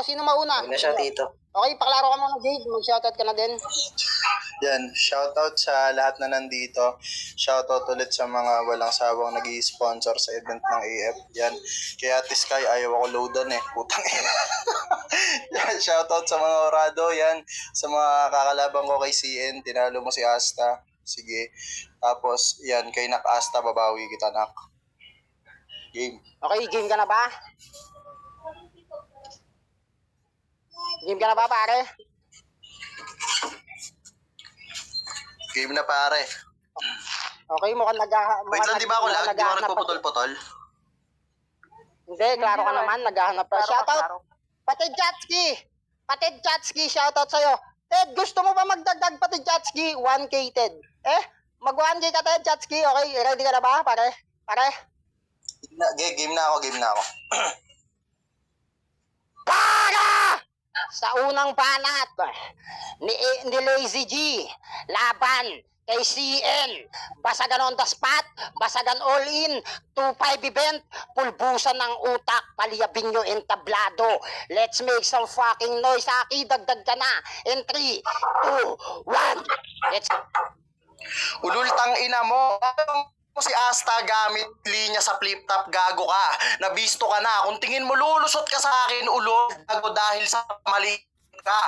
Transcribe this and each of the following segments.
sino mauna? Huwag na siya, Tito. Okay, paklaro ka muna, Jade. Mag-shoutout ka na din. Yan, shoutout sa lahat na nandito. Shoutout ulit sa mga walang sawang nag-i-sponsor sa event ng AF. Yan, kaya Ate Sky, ayaw ako loadan eh. Putang ina. Yan, shoutout sa mga orado. Yan, sa mga kakalabang ko kay CN. Tinalo mo si Asta. Sige. Tapos, yan, kay Nak Asta, babawi kita, Nak. Game. Okay, game ka na ba? Game ka na ba, pare? Game na pare. Okay, mukhang Wait lang, di ba ako lag? Di ba ako nagpuputol-putol? Hindi, klaro ka naman. Naghahanap pa. Shoutout. Patid Jatski, shoutout sa'yo. Ted, gusto mo ba magdagdag Patid Jatski? 1K, Ted. Mag 1K ka, Ted Jatski. Okay, ready ka na ba, pare? Game na ako. Para! Sa unang banat ni Lazy G, laban kay CN, basagan on the spot, basagan all in, 2-5 event, pulbusan ng utak, paliyabing nyo entablado. Let's make some fucking noise, Aki, dagdag ka na. In 3, 2, 1, let's... Ulultang ina mo. Si Asta gamit linya sa flip top, gago ka. Nabisto ka na. Kung tingin mo lulusot ka sa akin, ulo, gago dahil sa mali ka.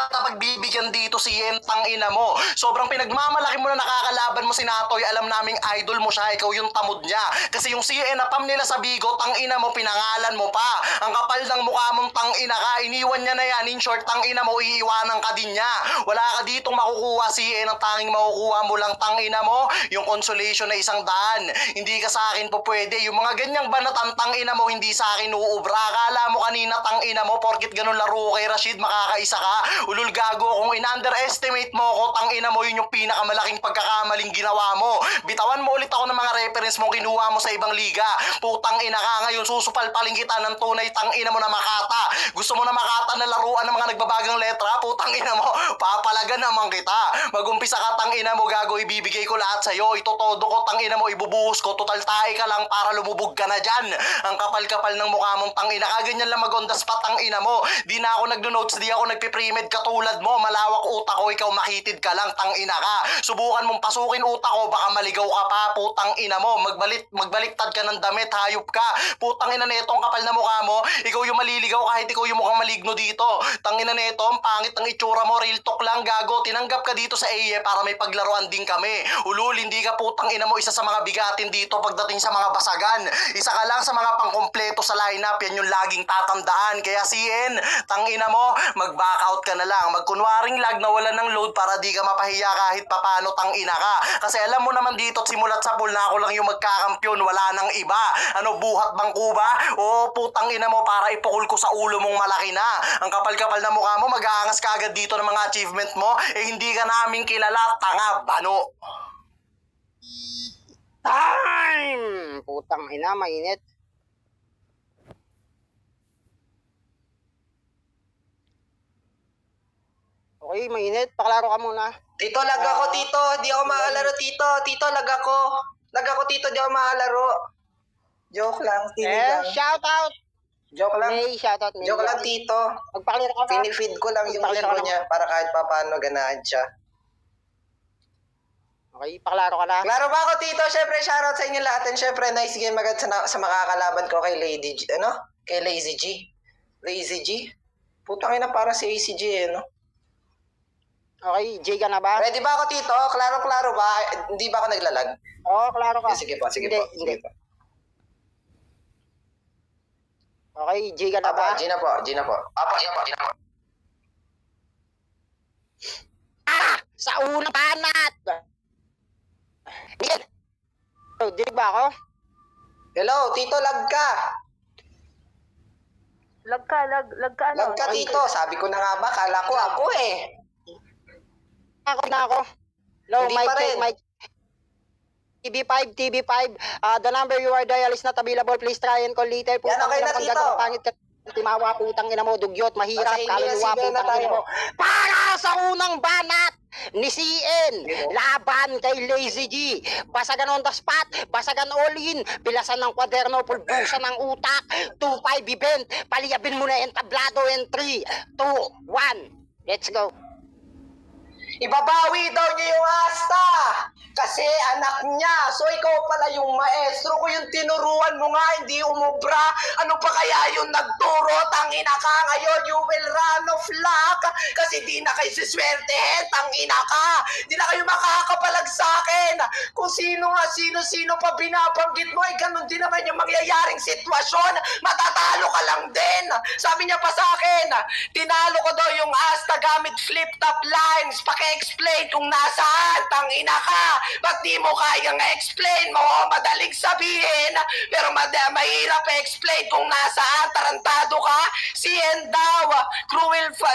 Pagbibigyan dito si Entang ina mo. Sobrang pinagmamalaki mo na nakakalaban mo si Natoy. Alam naming idol mo siya. Ikaw yung tamod niya. Kasi yung CN na pam nila sa Bigo, tang ina mo, pinangalan mo pa. Ang kapal ng mukha mong tang ina ka. Iniwan niya na yan. In short, tang ina mo, iiwanan ka din niya. Wala ka ditong makukuha, CN. Ang tanging makukuha mo lang, tang ina mo, yung consolation na 100. Hindi ka sa akin po pwede. Yung mga ganyang banatan, tang ina mo, hindi sa akin uubra. Akala mo kanina, tang ina mo, porkit ganun laro kay Rashid, makakaisa ka. Ulul gago, kung in-underestimate mo ko, tang ina mo, yun yung pinakamalaking pagkakamaling ginawa mo. Bitawan mo ulit ako ng mga reference mo kinuha mo sa ibang liga. Putang ina ka, ngayon susupalpaling kita ng tunay, tang ina mo na Makata. Gusto mo na Makata na laruan ng mga nagbabagang letra? Putang ina mo, papalagan naman kita. Magumpisa ka, tang ina mo, gago, ibibigay ko lahat sa'yo. Itotodo ko, tang ina mo, ibubuhos ko. Total tae ka lang para lumubog ka na dyan. Ang kapal-kapal ng mukha mong tang ina ka, ganyan lang mag-on the spot, tang ina mo. Di na ako nagno-notes, di ako nagpipremed katulad mo. Malawak utak ko, ikaw makitid ka lang, tang ina ka. Subukan mong pasukin utak ko, baka maligaw ka pa, putang ina mo. Magbaliktad ka ng damit, hayop ka. Putang ina neto, ang kapal na mukha mo. Ikaw yung maliligaw kahit ikaw yung mukhang maligno dito. Tang ina neto, ang pangit ng itsura mo, real talk lang, gago. Tinanggap ka dito sa AE para may paglaruan din kami. Ulul, hindi ka, putang ina mo, isa sa mga bigatin dito pagdating sa mga basagan. Isa ka lang sa mga pangkompleto sa lineup, yan yung laging tatandaan. Kaya CN, tang ina mo, mag-back out ka na lang. Magkunwaring lag na wala ng load para di ka mapahiya kahit papano, tang ina ka. Kasi alam mo naman dito simulat sa pool na ako lang yung magkakampyon, wala nang iba. Ano, buhat bangko ba? O putang ina mo, para ipukul ko sa ulo mong malaki na. Ang kapal-kapal na mukha mo, mag-aangas ka agad dito ng mga achievement mo, hindi ka namin kilala, tanga, bano. Time! Putang ina, mainit. Okay, mainit. Paklaro ka muna. Tito, lag ako, Tito. Di ako makalaro, Tito. Tito, lag ako. Lag ako, Tito. Di ako makalaro. Joke lang, tinigang. Shoutout! Joke lang. May shoutout. May Joke lang, Tito. Magpaklaro ka ba? Pinifeed ko lang yung ego niya para kahit paano ganahan siya. Okay, paklaro ka na. Klaro ba ako, Tito? Siyempre, shoutout sa inyo lahat. And siyempre, nice game agad sa makakalaban ko kay Lady G. Ano? Kay Lazy G. Lazy G? Putang ina, para si ACG eh, no? Okay, J ka na ba? Ready ba ako, Tito? Klaro-klaro ba? Hindi ba ako naglalag? Oo, klaro ka. Sige po. Hindi. Okay, J ka na ba? G na po. Apo. Sa unang banat! Yan! Oh, dinig ba ako? Hello, Tito, lag ka. Lag ka, ano? Lag ka, Tito. Sabi ko na nga ba, kala ko ako eh. Ako. Low, Hindi mic pa check, rin. mic. TV5. The number you are dial is not available. Please try and call later. Yan, okay na, ina, Tito. panggaga, pangit ka. Timawa, putang ina mo, dugyot, mahirap, Sige, kaluluwa, sige na putang ina tayo. mo. Para sa unang banat, ni CN laban kay Lazy G. Basagan on the spot, basagan all in, pilasan ng kwaderno, pulbusan ng utak, 2-5 event, paliyabin mo na entablado in 3, 2, 1. Let's go. Ibabawi daw niya yung Asta kasi anak niya. So ikaw pala yung maestro ko, yung tinuruan mo nga, hindi umubra. Ano pa kaya yung nagturo? Tangina ka ngayon, you will run of luck kasi di na kayo siswertehin. Tangina ka, di na kayo makakapalag sa akin. Kung sino nga, sino pa binabanggit mo, ay ganun din naman yung mangyayaring sitwasyon. Matatalo ka lang din. Sabi niya pa sa akin, tinalo ko daw yung Asta gamit flip-top lines. Paki-explain kung nasaan, tangina ka. Ba't di mo kayang explain mo? Madaling sabihin, pero mahirap explain kung nasaan. Tarantado ka. CN daw,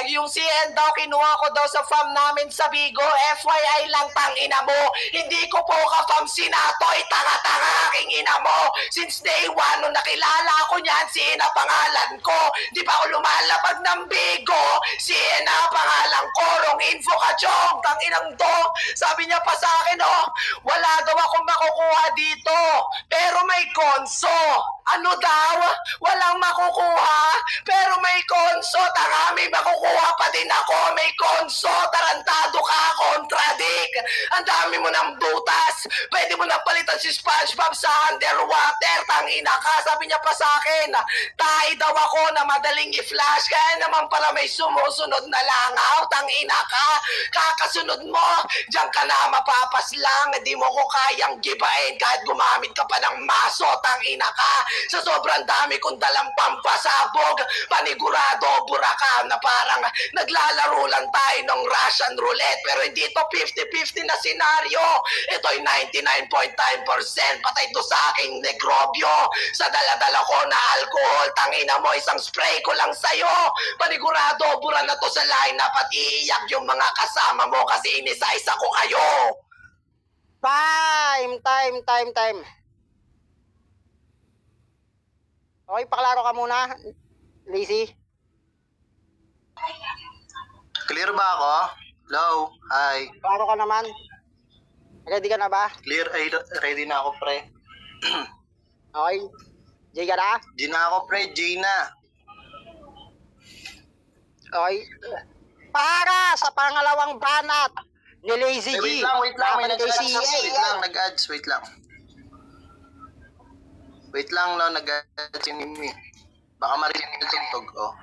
yung CN daw, kinuha ko daw sa farm namin sa Bigo. FYI lang, tangina mo. Hindi ko po ka-farm sinatoy. Tanga-tanga aking ina mo. Since day one, nung nakilala ko niyan, CN na pangalan ko. Di pa ako lumalabag ng Bigo. CN na pangalan ko. Wrong info ka, Chong. Tanginang to. Sabi niya pa sa akin, wala daw akong makukuha dito. Pero may konso. Ano daw? Walang makukuha. Pero may konso. Tanga, may makukuha pa din ako. May konso. Tarantado ka. Contradict. Ang dami mo ng butas. Pwede mo na palitan si SpongeBob sa underwater. Tangina ka. Sabi niya pa sa akin, tayo daw ako na madaling i-flash. Kaya naman pala may sumusunod na langaw. Tangina ka. Kakasunod mo. Diyan ka na mapapaslang. Di mo ko kayang gibain kahit gumamit ka pa ng maso. Tangina ka. Sa sobrang dami kong dalang pampasabog. Panigurado, buraka na parang naglalaro lang tayo ng Russian roulette. Pero hindi ito 50-50 na senaryo. Ito'y 99.9% patay to sa aking negrobyo. Sa daladala ko na alcohol. Tangina mo, isang spray ko lang sa'yo. Panigurado, bura na to sa lineup at iiyak yung mga kasama mo kasi inisize ako kayo. Time. Okay, paklaro ka muna, Lazy. Clear ba ako? Hello? Hi. Paklaro ka naman. Ready ka na ba? Clear? Ay, ready na ako, pre. Okay. Jay ka na? Di na ako, pre. J na. Okay. Para sa pangalawang banat ni Lazy G. Wait lang. May laban kay nag-ads. CA. Wait lang, nag-ads. Wait lang. Wait lang, no. Nag-ads si Mimi. Baka marinig yung tugtog, oh.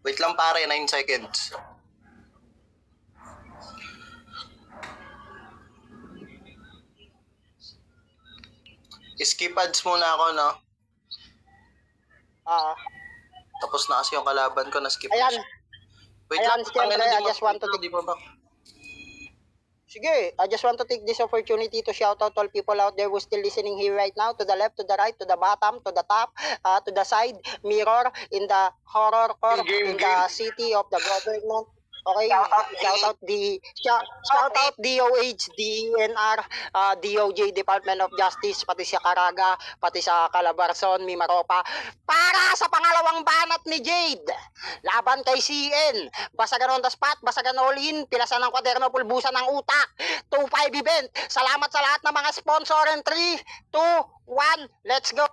Wait lang, pare. 9 seconds. Skip ads muna ako, no? Tapos na kasi yung kalaban ko, na-skip na Ayan. siya. Wait Ayan, lang, siyempre, tangina, I just want to di ba ba? Sige, I just want to take this opportunity to shout out all people out there who still listening here right now, to the left, to the right, to the bottom, to the top, to the side, mirror, in the horror core, in the city of the government. Okay, shout out DOH, DENR, DOJ, Department of Justice, pati sa Caraga, pati sa Calabarzon, Mimaropa, para sa pangalawang banat ni Jade, laban kay CN, basagan on the spot, basagan all in, pilasan ng kwaderno, pulbusan ng utak, 2-5 event, salamat sa lahat ng mga sponsor, and 3, 2, 1, let's go!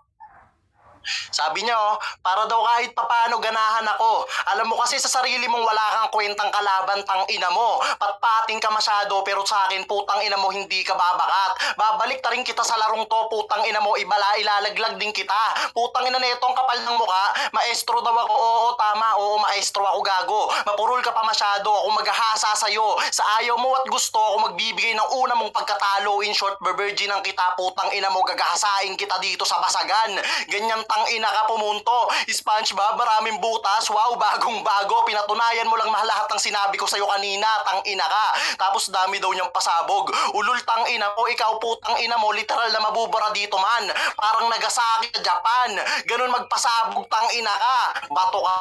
Sabi niya, para daw kahit papano ganahan ako. Alam mo kasi sa sarili mong wala kang kwentang kalaban, tang ina mo. Patpating ka masyado, pero sa akin, putang ina mo, hindi ka babakat. Babalik ta rin kita sa larong to, putang ina mo, ilalaglag din kita. Putang ina neto, ang kapal ng muka. Maestro daw ako, oo, tama, oo, maestro ako, gago. Mapurol ka pa masyado, ako maghahasa sa'yo. Sa ayaw mo at gusto, ako magbibigay ng una mong pagkatalo. In short, virgin ang kita, putang ina mo, gagahasain kita dito sa basagan. Ganyan tang ina ka pumunto. SpongeBob, maraming butas. Wow, bagong bago. Pinatunayan mo lang lahat ng sinabi ko sa'yo kanina. Tang ina ka. Tapos dami daw niyang pasabog. Ulul tang ina mo, ikaw putang ina mo, literal na mabubara dito man. Parang Nagasaki sa Japan. Ganun magpasabog tang ina ka. Bato ka.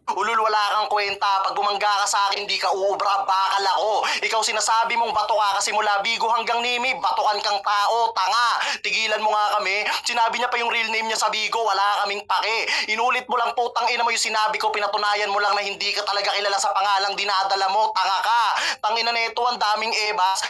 Ulul, wala kang kwenta. Pag bumangga ka sa akin, di ka uubra, bakal ako. Ikaw sinasabi mong bato ka kasi mula Bigo hanggang Nimi, batukan kang tao, tanga. Tigilan mo nga kami. Sinabi niya pa yung real name niya sa Bigo, wala kaming pake. Inulit mo lang, putang ina mo yung sinabi ko, pinatunayan mo lang na hindi ka talaga kilala sa pangalang dinadala mo, tanga ka. Tangina neto, ang daming ebas.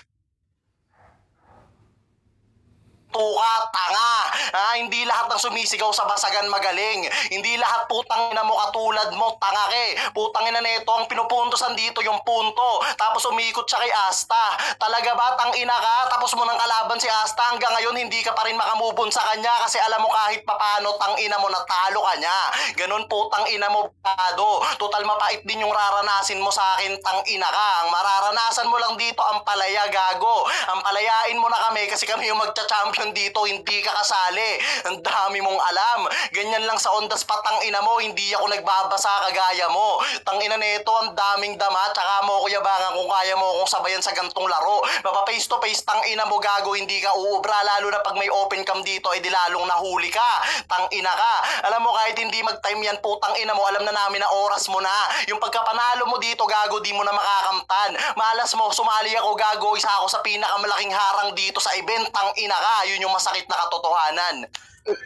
Tuka, tanga. Hindi lahat ng sumisigaw sa basagan magaling. Hindi lahat putang ina mo katulad mo, tanga ke. Putang ina neto, ang pinupuntosan dito yung punto. Tapos umikot siya kay Asta. Talaga ba, tang ina ka? Tapos mo nang kalaban si Asta, hanggang ngayon hindi ka pa rin makamubon sa kanya kasi alam mo kahit papano, tang ina mo, natalo ka niya. Ganun putang ina mo, bado. Total mapait din yung raranasin mo sa akin, tang ina ka. Ang mararanasan mo lang dito ang palaya, gago. Ang palayain mo na kami kasi kami yung magcha-champion dito, hindi ka kasali. Ang dami mong alam. Ganyan lang sa on the spot, tang ina mo, hindi ako nagbabasa kagaya mo. Tang ina nito, ang daming dama, tsaka mo ko yabangan kung kaya mo akong sabayan sa gantong laro. Mapa face to face, tang ina mo, gago, hindi ka uubra, lalo na pag may open cam dito, edi lalong nahuli ka. Tang ina ka. Alam mo, kahit hindi mag-time yan, putang ina mo, alam na namin na oras mo na. Yung pagkapanalo mo dito, gago, di mo na makakamtan. Malas mo, sumali ako, gago, isa ako sa pinakamalaking harang dito sa event, tang ina ka. Yun yung masakit na katotohanan.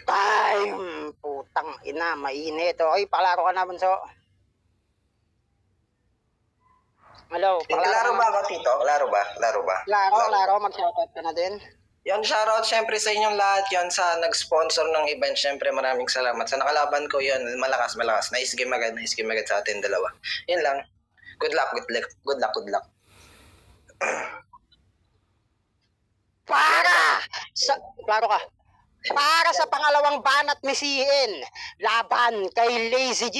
Time! Putang ina, mainit. Okay, paklaro ka na, Bunso. Hello, Klaro ba ako, Tito? Klaro ba? Klaro, mag-shoutout ka na din. Yan, shoutout syempre sa inyong lahat yan sa nag-sponsor ng event. Syempre maraming salamat. Sa nakalaban ko yun, malakas. Nice game agad sa atin dalawa. Yun lang. Good luck. Klaro ka. Para sa pangalawang banat misihin, laban kay Lazy G.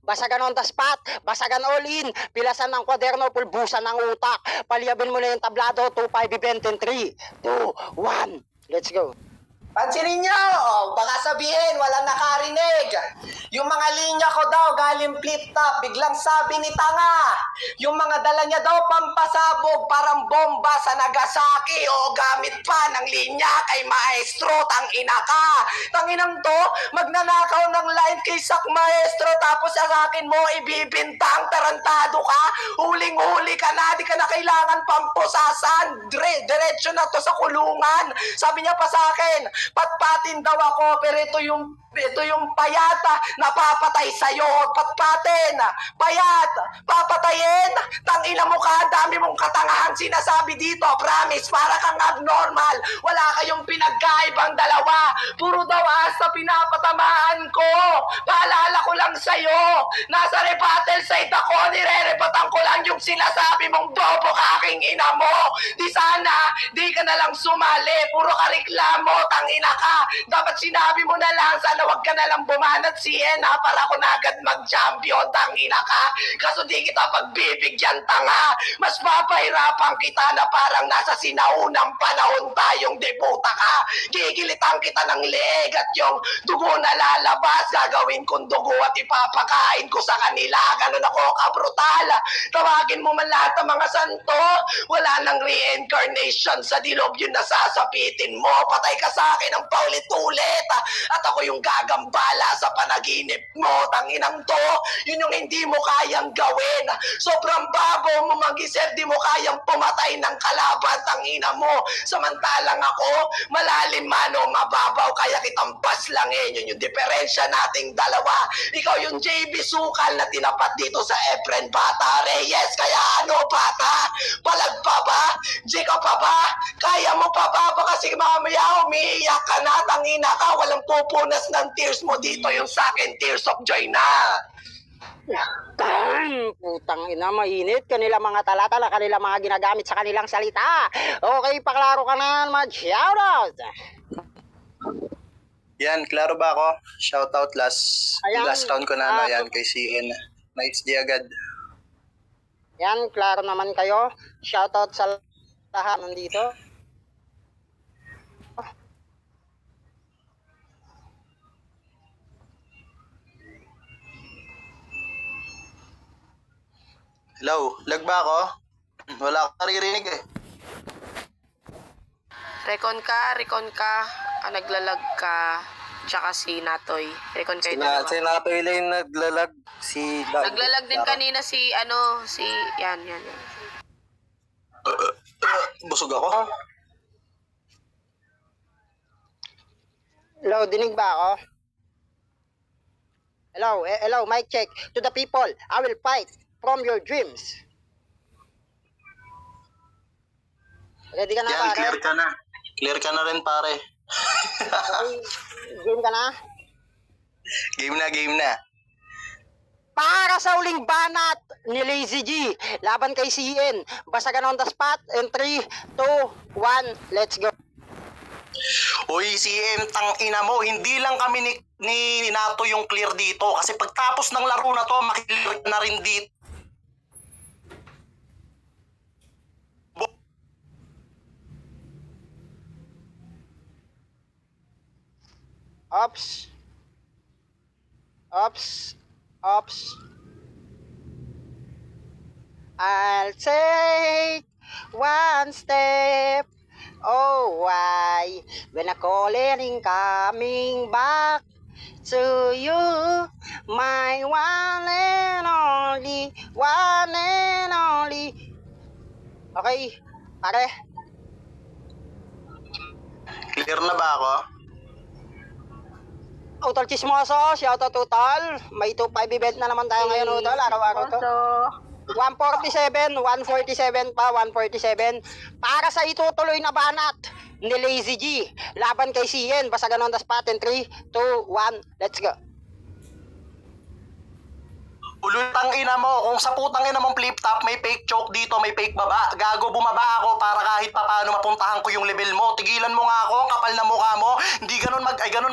Basagan on the spot, basagan all in, pilasan ng kwaderno, pulbusan ng utak. Paliyabin mo na yung tablado, 2-5 event in 3, 2, 1. Let's go. Pansinin nyo, baka sabihin, walang nakarinig. Yung mga linya ko daw galing flip-top, biglang sabi ni Tanga. Yung mga dala niya daw pampasabog, parang bomba sa Nagasaki. O gamit pa ng linya kay Maestro, tangina ka. Tanginang to, magnanakaw ng line kay Sak Maestro, tapos sa akin mo ibibintang, tarantado ka. Huling-huli ka na, di ka na kailangan pampusasan. Diretso na to sa kulungan. Sabi niya pa sa akin, patpatin daw ako, pero ito yung payata, napapatay sa'yo, patpatin, payat, papatayin, tangina mo ka, dami mong katangahan sinasabi dito, promise, para kang abnormal, wala kayong pinagkaibang dalawa, puro daw asa pinapatamaan ko, paalala ko lang sa'yo, nasa rebuttal side ako, nire-rebatan ko lang yung sinasabi mong bobo ka aking ina mo, di sana, di ka na lang sumali, puro ka reklamo, tangina ka, dapat sinabi mo na lang, sana wag ka na lang bumanat Siena para ako na agad mag-champion, tangina ka, kaso di kita pagbibigyan, tanga, mas papahirapan kita na parang nasa sinaunang panahon tayong deputa ka, gigilitan kita ng leg at yung dugo na lalabas, gagawin kong dugo at ipapakain ko sa kanila, ganun ako kabrutal, tawagin mo man lahat ng mga santo, wala nang reincarnation sa dilobyo na sasapitin mo, patay ka sa akin ng paulit-ulit at ako yung gagambala sa panaginip mo, tanginang to, yun yung hindi mo kayang gawin, sobrang babo mo mag-isip, di mo kayang pumatay ng kalaban, tangina mo, samantalang ako, malalim mano, mababaw, kaya kitang paslangin, yun yung diferensya nating dalawa, ikaw yung JB Sukal na tinapat dito sa Efren Bata Reyes, kaya ano bata, palag pa ba, Jika pa ba, kaya mo pa ba, baka kasi mamaya umiiyak ka na, tangina ka, walang pupunas ng tears mo dito, yung sa akin, tears of joy na. Putang ina, mainit. Kanila mga talatala, kanila mga ginagamit sa kanilang salita. Okay, paklaro ka na, mag-shoutout. Yan, klaro ba ako? Shoutout last round ko na, yan, kay CN. Nights di agad. Yan, klaro naman kayo. Shoutout sa lahat nandito. Hello, lag ba ako? Wala ka naririnig eh. Recon ka, naglalag ka. tsaka si Natoy. Recon kayo dalawa. Si Natoy lang yung naglalag. Naglalag din kanina si, yan. Busog ako. Hello, dinig ba ako? Hello, mic check. To the people, I will fight from your dreams. Ready ka na, Yan, pare? clear ka na. Clear ka na rin, pare. Okay, game ka na? Game na. Para sa uling banat ni Lazy G, laban kay CN, basagan on the spot, in 3, 2, 1, let's go. Uy, CM, tang ina mo, hindi lang kami ni Nato yung clear dito. Kasi pagtapos ng laro na to, makiklear na rin dito. Ops. I'll take one step. Oh, why? When I calling coming back to you, my one and only. Okay, pare. Clear na ba ako? Utol Chismoso, shoutout Utol. May 2-5 event na naman tayo ngayon, Utol. Araw-araw to. 147 pa, 147. Para sa itutuloy na banat ni Lazy G. Laban kay CN, basagan on the spot in 3, 2, 1, let's go. Ulutang ina mo, kung sa putang ina mong flip top, may fake choke dito, may fake baba. Gago, bumaba ako para kahit papaano mapuntahan ko yung level mo. Tigilan mo nga ako, kapal na mukha mo. Hindi ganun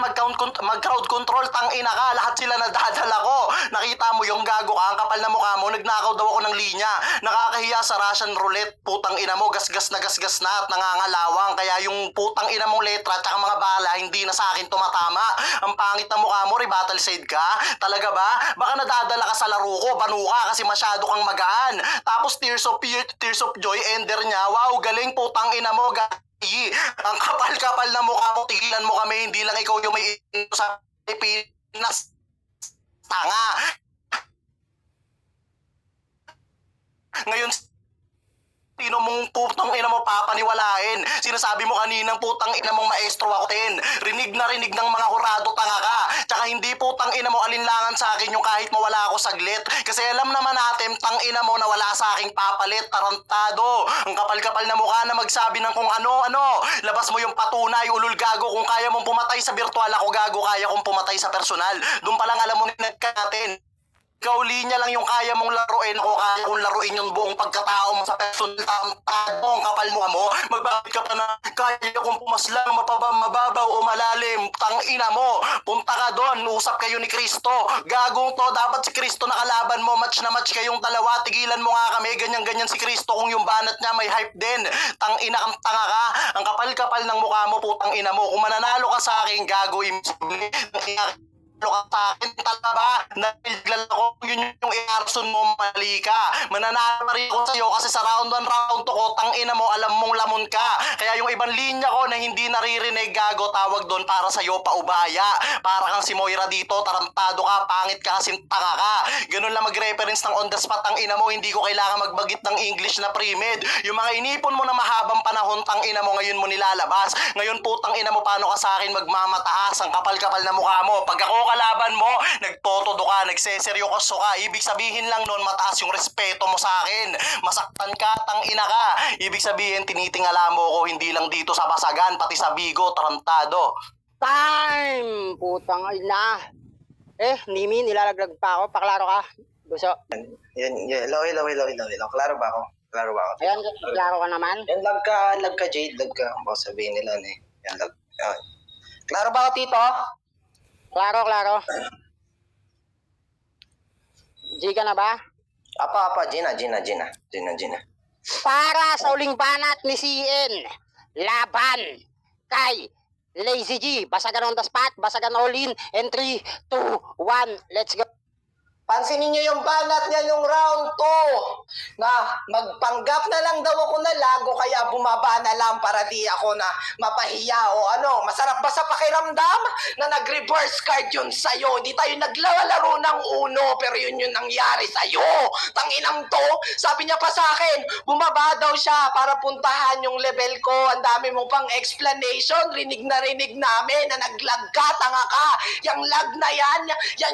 mag-crowd control, tang ina ka. Lahat sila nadadala ko. Nakita mo yung gago ka, ang kapal na mukha mo. Nagnakaw daw ako ng linya. Nakakahiya sa Russian roulette. Putang ina mo, gasgas na at nangangalawang. Kaya yung putang ina mong letra at mga bala, hindi na sa akin tumatama. Ang pangit na mukha mo, rebattle side ka. Talaga ba? Baka nadadala ka sa laro ko, banu ka kasi masyado kang magaan. Tapos Tears of Joy, ender niya. Wow, galing, putang ina mo, gayi. Ang kapal-kapal na mukha mo, tigilan mo kami, hindi lang ikaw yung may sa Pilipinas. Tanga. Ngayon, sino mong putang ina mo papaniwalain? Sinasabi mo kaninang putang ina mong maestro ako din. Rinig na rinig ng mga hurado, tanga ka. Tsaka hindi putang ina mo alinlangan sa akin yung kahit mawala ako saglit. Kasi alam naman natin, tang ina mo na wala sa aking papalit, tarantado. Ang kapal-kapal na mukha na magsabi ng kung ano. Labas mo yung patunay, ulul gago. Kung kaya mong pumatay sa virtual, ako gago, kaya kong pumatay sa personal. Doon pa lang alam mo natin. Ikaw linya lang yung kaya mong laruin, ako kaya kong laruin yung buong pagkatao mo sa personal. Ang kapal mo, magbabit ka pa na kaya kong pumaslang mababaw o malalim. Tang ina mo, punta ka doon, usap kayo ni Kristo. Gagong to, dapat si Kristo nakalaban mo, match na match kayong dalawa. Tigilan mo nga kami, ganyan-ganyan si Kristo kung yung banat niya may hype din. Tang ina kang tanga ka, ang kapal-kapal ng mukha mo, putang ina mo. Kung mananalo ka sa akin, gago, imposible. Ka sa akin, talaga ba? Nagilala ko, yun yung i-arson mo, mali ka. Mananalo rin ako sa'yo kasi sa round 1, round 2 ko, tang ina mo, alam mong lamon ka. Kaya yung ibang linya ko na hindi naririnig, gago, tawag doon para sa'yo, paubaya. Para kang si Moira dito, tarantado ka, pangit ka, kasing tanga ka. Ganun lang mag-reference ng on the spot, tang ina mo, hindi ko kailangan magbagit ng English na pre-med. Yung mga inipon mo na mahabang panahon, tang ina mo, ngayon mo nilalabas. Ngayon putang ina mo, paano ka sa akin magmamataas? Ang kapal-kapal na mukha mo. Pag ako kalaban mo, nagtotodo ka, nagseseryoso ka. Ibig sabihin lang nun, mataas yung respeto mo sa akin. Masaktan ka, tang ina ka. Ibig sabihin, tinitingala mo ko hindi lang dito sa Basagan, pati sa Bigo, tarantado. Time! Putang ina. Nimi, nilalaglag pa ako. Paklaro ka. Gusto. Yan, hello. Klaro ba ako? Ayan, klaro ka naman. Yan, lag ka, Jade, lag ka. Baka sabihin nila na eh. Yan, lag. Yan. Klaro ba ako, Tito? Klaro. G ka na ba? Apa, Gina. Para sa uling banat ni CN, laban kay Lazy G. Basagan on the spot, basagan all in, and 3, 2, 1, let's go. Pansinin niyo yung banat niya yung round 2 na magpanggap na lang daw ako na lag o kaya bumaba na lang para di ako na mapahiya o ano. Masarap ba sa pakiramdam na nag-reverse card yun sa'yo? Di tayo naglalaro ng uno pero yun yung nangyari sa'yo. Tanginang to, sabi niya pa sa akin, bumaba daw siya para puntahan yung level ko. Ang dami mo pang explanation, rinig na rinig namin na naglag ka, tanga ka. Yung lag na yan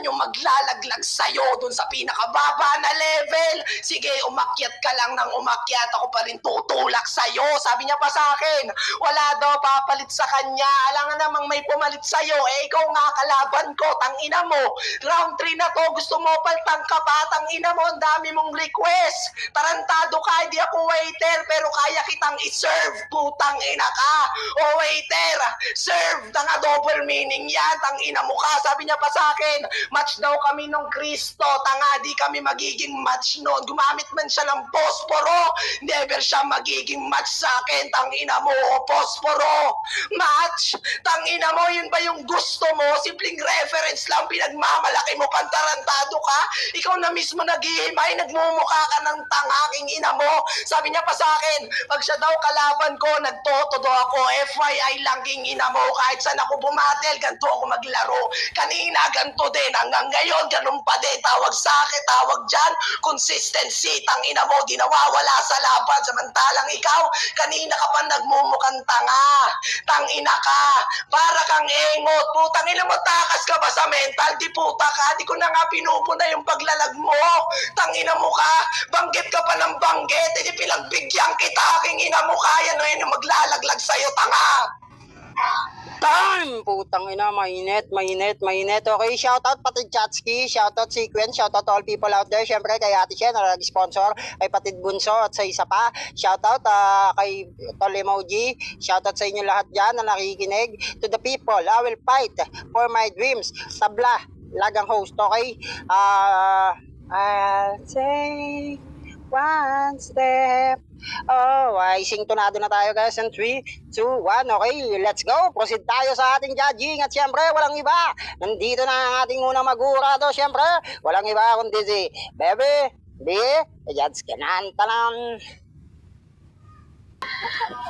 yung maglalaglag sa'yo dun sa pinakababa na level. Sige, umakyat ka lang ng umakyat, ako pa rin tutulak sa'yo. Sabi niya pa sa akin, wala daw papalit sa kanya. Alam nga namang may pumalit sa'yo, ikaw nga kalaban ko, tangina mo. Round 3 na to, gusto mo paltang ka pa, tangina mo, ang dami mong request. Tarantado ka, hindi ako waiter, pero kaya kitang iserve, putang ina ka. O waiter, serve, tanga double meaning yan, tangina mo ka. Sabi niya pa sa akin, match daw kami nung Kristo, tanga, di kami magiging match noon. Gumamit man siya ng posporo, never siya magiging match sa akin, tangina mo, o posporo. Match, tangina mo, yun ba yung gusto mo? Simpleng reference lang, pinagmamalaki mo, pantarantado ka. Ikaw na mismo naghihimay, nagmumukha ka ng tanga, king ina mo. Sabi niya pa sa akin, pag siya daw kalaban ko, nagtotodo ako, FYI lang, king ina mo, kahit saan ako bumatel, ganito ako maglaro. Kanina, ganito din, hanggang ngayon, ganun pa din, tawag sa akin, tawag dyan, consistency, tangina mo, di nawawala sa laban, samantalang ikaw, kanina ka pa nagmumukhang tanga, tangina ka, para kang engot, putang ina mo, takas ka ba sa mental, di puta ka, di ko na nga pinupuna yung paglalag mo, tangina mo ka, banggit ka pa ng banggit, hindi pinagbigyan kita, king ina mo, kaya na yun yung maglalaglag sa'yo, tanga. Time! Putang ina, mainit. Okay, shoutout Patid Chatsky, shoutout Sequence, shoutout to all people out there. Syempre kay Ate Shen na nag-sponsor, kay Patid Bunso at sa isa pa. Shoutout kay Tol Emoji, shoutout sa inyo lahat dyan na nakikinig. To the people, I will fight for my dreams. Tabla, lagang host, okay? I'll take one step. Oh, ay singtonado na tayo guys. And 3, 2, 1, okay, let's go. Proceed tayo sa ating judging. At syempre, walang iba. Nandito na ang ating unang magurado. Syempre, walang iba kundi si Bebe, judge ka na. Tanan.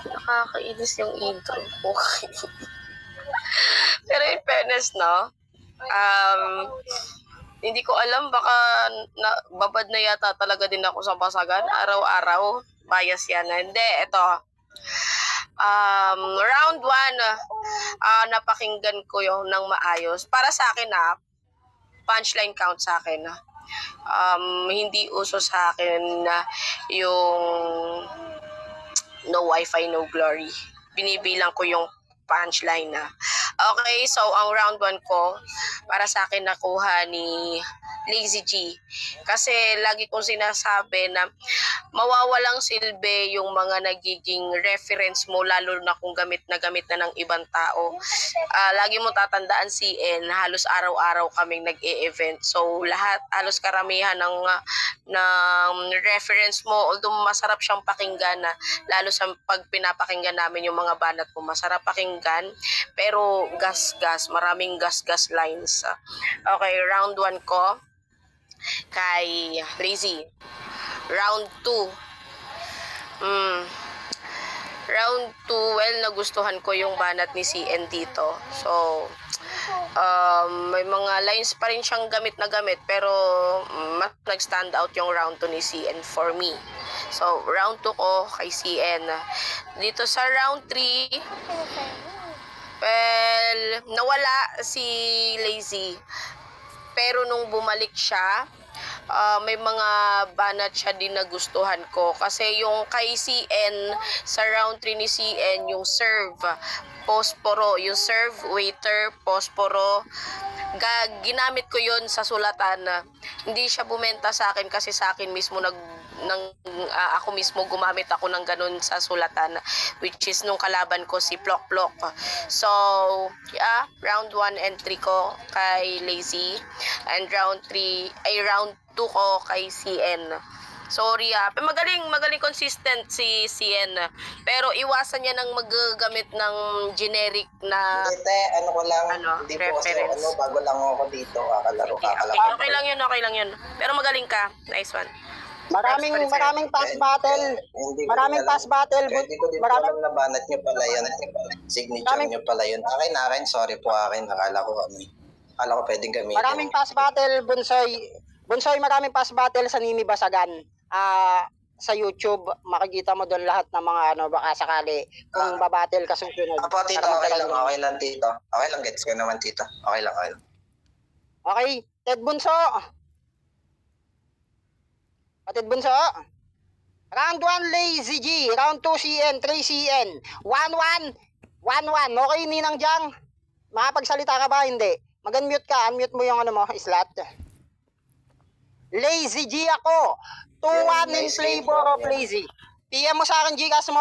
Nakakainis yung intro ko. Pero in fairness, no? Hindi ko alam, baka babad na yata talaga din ako sa basagan. Araw-araw, bias yan. Hindi, ito. Round 1, napakinggan ko yung ng maayos. Para sa akin, punchline count sa akin. Hindi uso sa akin na yung no wifi, no glory. Binibilang ko yung punchline na. Okay, so ang round 1 ko, para sa akin nakuha ni Lazy G. Kasi lagi kong sinasabi na mawawalang silbi yung mga nagiging reference mo, lalo na kung gamit na ng ibang tao. Lagi mo tatandaan si N, halos araw-araw kaming nag-e-event. So lahat, halos karamihan ng reference mo, although masarap siyang pakinggan, lalo sa pag pinapakinggan namin yung mga banat mo, masarap pakinggan, pero gas-gas, maraming gas-gas lines. Okay, round 1 ko kay Lazy. Round 2, round 2, well, nagustuhan ko yung banat ni CN dito. So, may mga lines pa rin siyang gamit na gamit, pero mas nag-stand out yung round 2 ni CN for me. So, round 2 ko kay CN. Dito sa round 3, well, nawala si Lazy. Pero nung bumalik siya, may mga banat siya din nagustuhan ko. Kasi yung kay CN, sa round 3 ni CN, yung serve, posporo, yung serve, waiter, posporo, ginamit ko yun sa sulatan. Hindi siya bumenta sa akin kasi sa akin mismo ako mismo gumamit ako ng ganun sa sulatan, which is nung kalaban ko si Plok Plok. So, yeah, round 1 and 3 ko kay Lazy, and round 2 ko kay CN. Sorry magaling consistent si CN. Pero iwasan niya ng maggamit ng generic na Hindi, te, ano ko lang, Ano, hindi po kasi reference. bago lang ako dito, kakalaro. okay lang yun. Pero magaling ka. Nice one. Maraming Thanks, maraming pass battle. Hindi ko Maraming alam. pass battle. Hindi ko din Maraming alam na banat nyo pala yun. Signature Maraming- nyo pala yun. Akin, sorry po akin. Akala ko pwedeng gamitin. maraming pass battle, Bunsoy. Bunsoy, maraming pass battle sa Nimi Basagan. Sa YouTube, makikita mo doon lahat ng mga baka sakali kung babattle ka susunod. Apo, tito, okay lang, tito. Okay lang, gets ko naman, tito. Okay lang. Okay, Ted Bunso. Kapatid Bunso. Round 1, Lazy G. Round 2, CN. 3, CN. 1-1. 1-1. Okay, Ninang Jang? Makapagsalita ka ba? Hindi. Mag-unmute ka. Unmute mo yung slot. Lazy G ako. 2-1 in Lazy, flavor of yeah. Lazy. PM mo sa akin, Gcash mo,